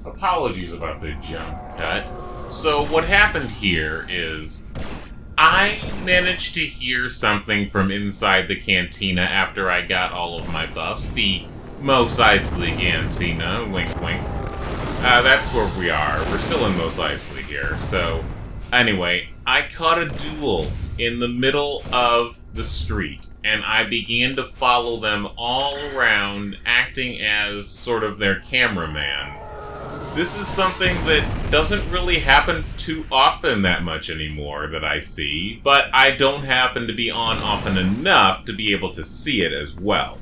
Apologies about the jump cut. So what happened here is I managed to hear something from inside the cantina after I got all of my buffs. The Mos Eisley cantina, wink wink. That's where we are. We're still in Mos Eisley here. So, anyway, I caught a duel in the middle of the street, and I began to follow them all around, acting as sort of their cameraman. This is something that doesn't really happen too often that much anymore that I see, but I don't happen to be on often enough to be able to see it as well.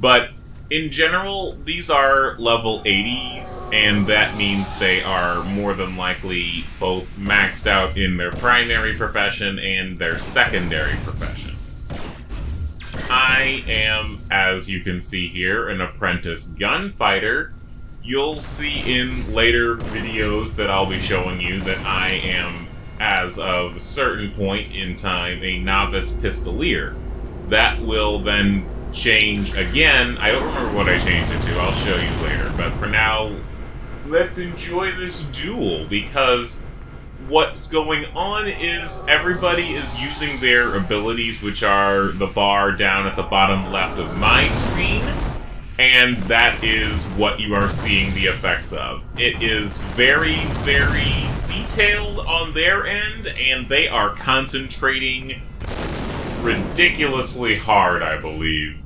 But in general, these are level 80s, and that means they are more than likely both maxed out in their primary profession and their secondary profession. I am, as you can see here, an apprentice gunfighter. You'll see in later videos that I'll be showing you that I am, as of a certain point in time, a novice pistolier. That will then change again. I don't remember what I changed it to. I'll show you later. But for now, let's enjoy this duel, because what's going on is everybody is using their abilities, which are the bar down at the bottom left of my screen. And that is what you are seeing the effects of. It is very, very detailed on their end, and they are concentrating ridiculously hard, I believe.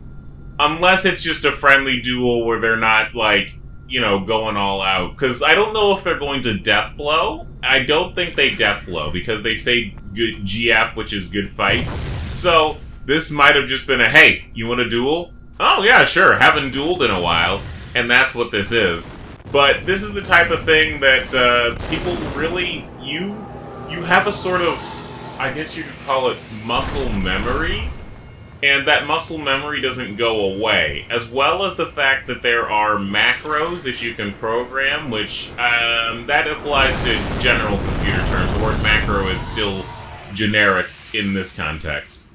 Unless it's just a friendly duel where they're not, like, you know, going all out. Because I don't know if they're going to death blow. I don't think they death blow, because they say good GF, which is good fight. So, this might have just been a, hey, you want a duel? Oh, yeah, sure, haven't dueled in a while, and that's what this is. But this is the type of thing that people really, you have a sort of, I guess you could call it muscle memory, and that muscle memory doesn't go away, as well as the fact that there are macros that you can program, which, that applies to general computer terms. The word macro is still generic in this context.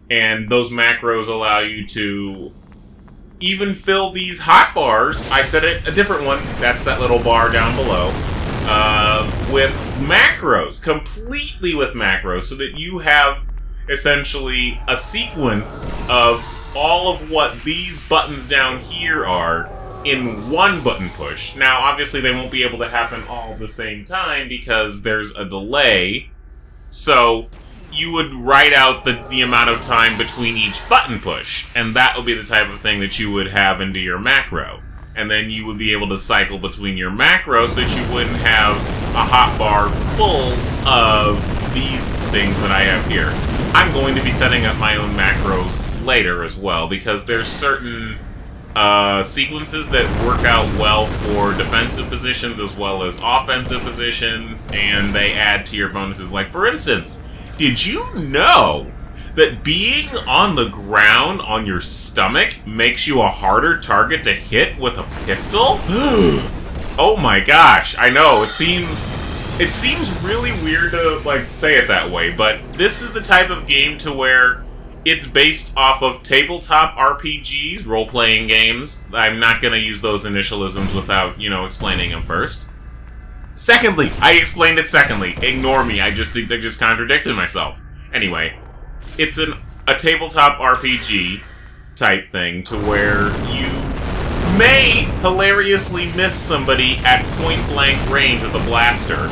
And those macros allow you to even fill these hot bars, I said it, a different one, that's that little bar down below, with macros, completely with macros, so that you have essentially a sequence of all of what these buttons down here are in one button push. Now, obviously they won't be able to happen all at the same time because there's a delay, so you would write out the amount of time between each button push, and that would be the type of thing that you would have into your macro. And then you would be able to cycle between your macros so that you wouldn't have a hotbar full of these things that I have here. I'm going to be setting up my own macros later as well, because there's certain sequences that work out well for defensive positions as well as offensive positions, and they add to your bonuses. Like, for instance, did you know that being on the ground on your stomach makes you a harder target to hit with a pistol? Oh my gosh, I know, it seems really weird to, like, say it that way, but this is the type of game to where it's based off of tabletop RPGs, role-playing games. I'm not gonna use those initialisms without, you know, explaining them first. Secondly, I explained it secondly. Ignore me, I just contradicted myself. Anyway, it's a tabletop RPG type thing to where you may hilariously miss somebody at point-blank range with a blaster,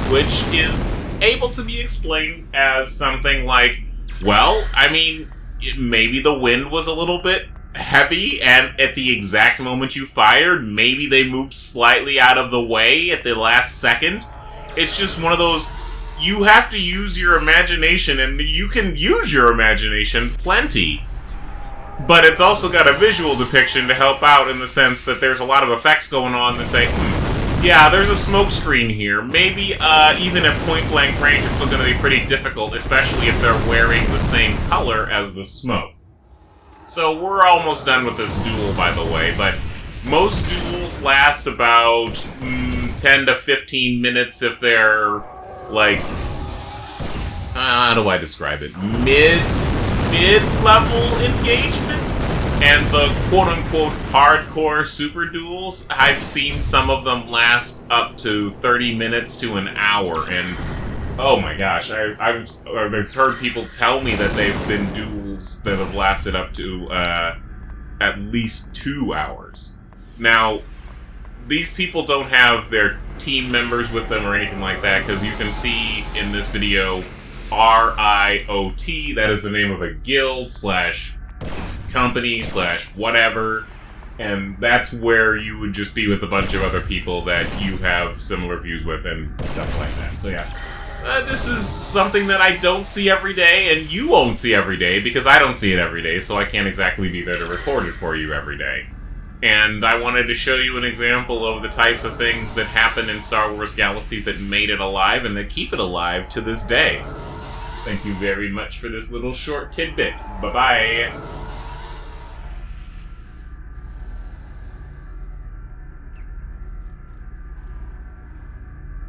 which is able to be explained as something like, well, I mean, maybe the wind was a little bit heavy, and at the exact moment you fired, maybe they moved slightly out of the way at the last second. It's just one of those, you have to use your imagination, and you can use your imagination plenty. But it's also got a visual depiction to help out in the sense that there's a lot of effects going on that say, yeah, there's a smoke screen here. Maybe even at point-blank range, it's still going to be pretty difficult, especially if they're wearing the same color as the smoke. So we're almost done with this duel, by the way, but most duels last about 10 to 15 minutes if they're, like, how do I describe it? Mid-level engagement? And the quote-unquote hardcore super duels, I've seen some of them last up to 30 minutes to an hour, and oh my gosh, I've heard people tell me that they've been duels that have lasted up to at least 2 hours. Now, these people don't have their team members with them or anything like that, because you can see in this video RIOT, that is the name of a guild / company / whatever, and that's where you would just be with a bunch of other people that you have similar views with and stuff like that. So yeah, this is something that I don't see every day, and you won't see every day, because I don't see it every day, so I can't exactly be there to record it for you every day. And I wanted to show you an example of the types of things that happen in Star Wars Galaxies that made it alive and that keep it alive to this day. Thank you very much for this little short tidbit. Bye-bye.